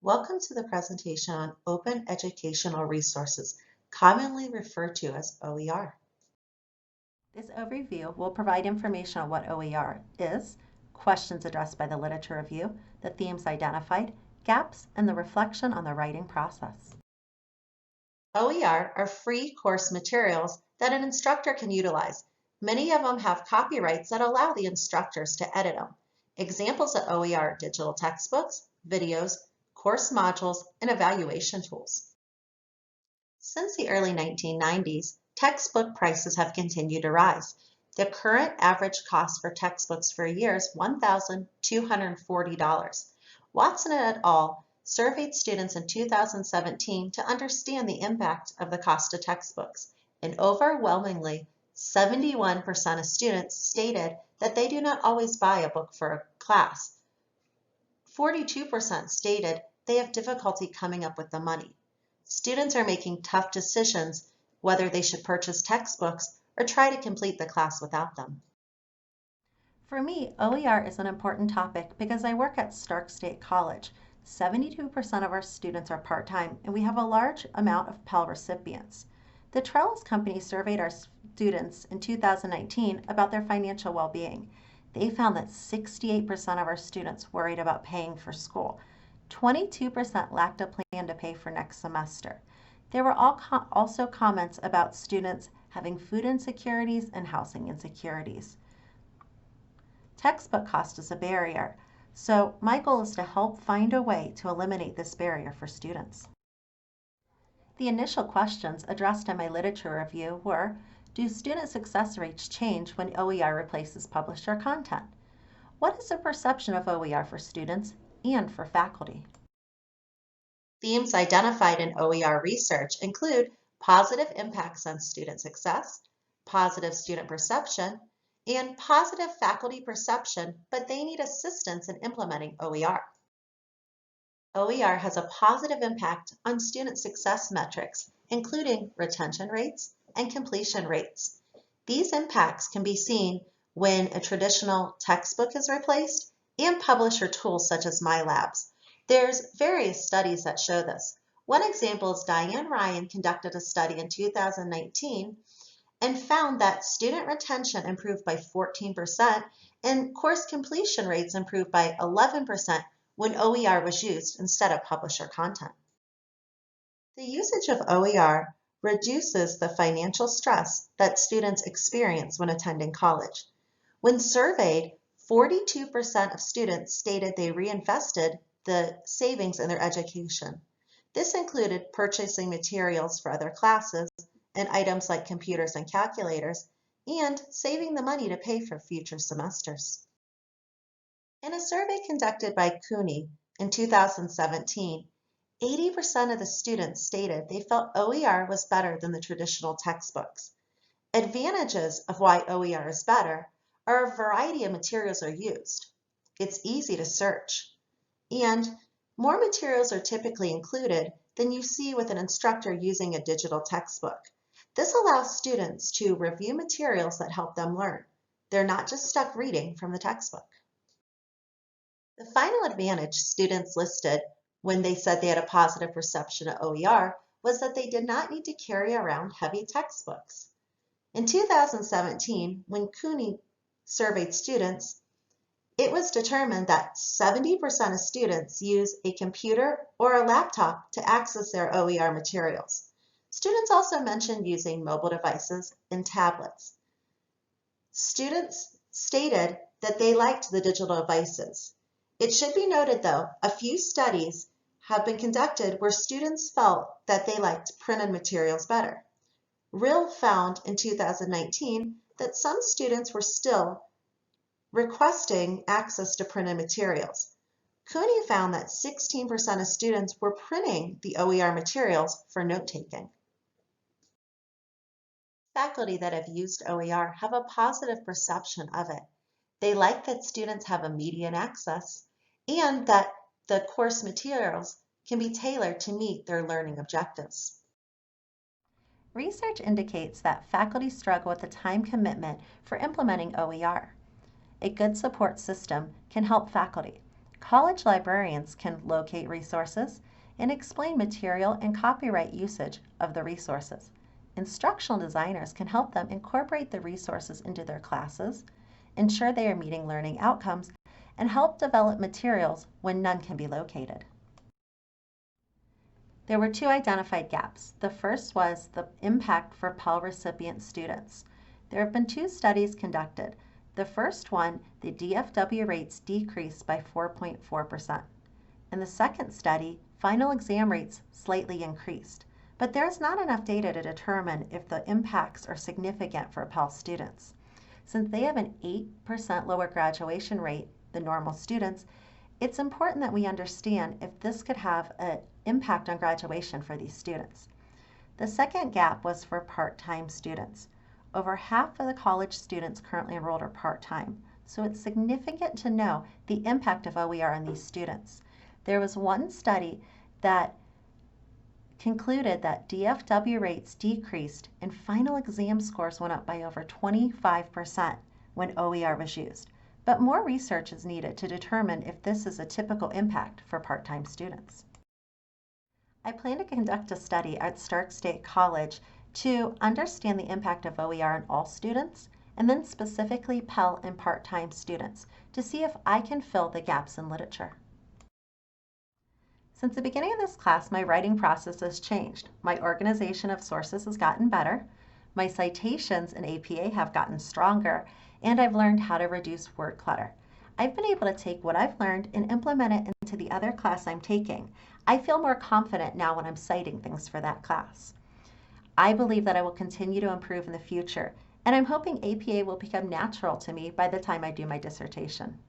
Welcome to the presentation on Open Educational Resources, commonly referred to as OER. This overview will provide information on what OER is, questions addressed by the literature review, the themes identified, gaps, and the reflection on the writing process. OER are free course materials that an instructor can utilize. Many of them have copyrights that allow the instructors to edit them. Examples of OER are digital textbooks, videos, course modules, and evaluation tools. Since the early 1990s, textbook prices have continued to rise. The current average cost for textbooks for a year is $1,240. Watson et al. Surveyed students in 2017 to understand the impact of the cost of textbooks, and overwhelmingly, 71% of students stated that they do not always buy a book for a class. 42% stated they have difficulty coming up with the money. Students are making tough decisions whether they should purchase textbooks or try to complete the class without them. For me, OER is an important topic because I work at Stark State College. 72% of our students are part-time, and we have a large amount of Pell recipients. The Trellis Company surveyed our students in 2019 about their financial well-being. They found that 68% of our students worried about paying for school. 22% lacked a plan to pay for next semester. There were also comments about students having food insecurities and housing insecurities. Textbook cost is a barrier, so my goal is to help find a way to eliminate this barrier for students. The initial questions addressed in my literature review were, do student success rates change when OER replaces publisher content? What is the perception of OER for students and for faculty? Themes identified in OER research include positive impacts on student success, positive student perception, and positive faculty perception, but they need assistance in implementing OER. OER has a positive impact on student success metrics, including retention rates and completion rates. These impacts can be seen when a traditional textbook is replaced and publisher tools such as MyLabs. There's various studies that show this. One example is Diane Ryan conducted a study in 2019 and found that student retention improved by 14% and course completion rates improved by 11% when OER was used instead of publisher content. The usage of OER reduces the financial stress that students experience when attending college. When surveyed, 42% of students stated they reinvested the savings in their education. This included purchasing materials for other classes and items like computers and calculators, and saving the money to pay for future semesters. In a survey conducted by CUNY in 2017, 80% of the students stated they felt OER was better than the traditional textbooks. Advantages of why OER is better are a variety of materials are used. It's easy to search, and more materials are typically included than you see with an instructor using a digital textbook. This allows students to review materials that help them learn. They're not just stuck reading from the textbook. The final advantage students listed when they said they had a positive perception of OER was that they did not need to carry around heavy textbooks. In 2017, when CUNY surveyed students, it was determined that 70% of students use a computer or a laptop to access their OER materials. Students also mentioned using mobile devices and tablets. Students stated that they liked the digital devices. It should be noted, though, a few studies have been conducted where students felt that they liked printed materials better. RIL found in 2019 that some students were still requesting access to printed materials. CUNY found that 16% of students were printing the OER materials for note-taking. Faculty that have used OER have a positive perception of it. They like that students have immediate access and that the course materials can be tailored to meet their learning objectives. Research indicates that faculty struggle with the time commitment for implementing OER. A good support system can help faculty. College librarians can locate resources and explain material and copyright usage of the resources. Instructional designers can help them incorporate the resources into their classes, ensure they are meeting learning outcomes, and help develop materials when none can be located. There were two identified gaps. The first was the impact for Pell recipient students. There have been two studies conducted. The first one, the DFW rates decreased by 4.4%. In the second study, final exam rates slightly increased. But there is not enough data to determine if the impacts are significant for Pell students. Since they have an 8% lower graduation rate than normal students, it's important that we understand if this could have an impact on graduation for these students. The second gap was for part-time students. Over half of the college students currently enrolled are part-time, so it's significant to know the impact of OER on these students. There was one study that concluded that DFW rates decreased and final exam scores went up by over 25% when OER was used. But more research is needed to determine if this is a typical impact for part-time students. I plan to conduct a study at Stark State College to understand the impact of OER on all students, and then specifically Pell and part-time students, to see if I can fill the gaps in literature. Since the beginning of this class, my writing process has changed. My organization of sources has gotten better, my citations in APA have gotten stronger, and I've learned how to reduce word clutter. I've been able to take what I've learned and implement it into the other class I'm taking. I feel more confident now when I'm citing things for that class. I believe that I will continue to improve in the future, and I'm hoping APA will become natural to me by the time I do my dissertation.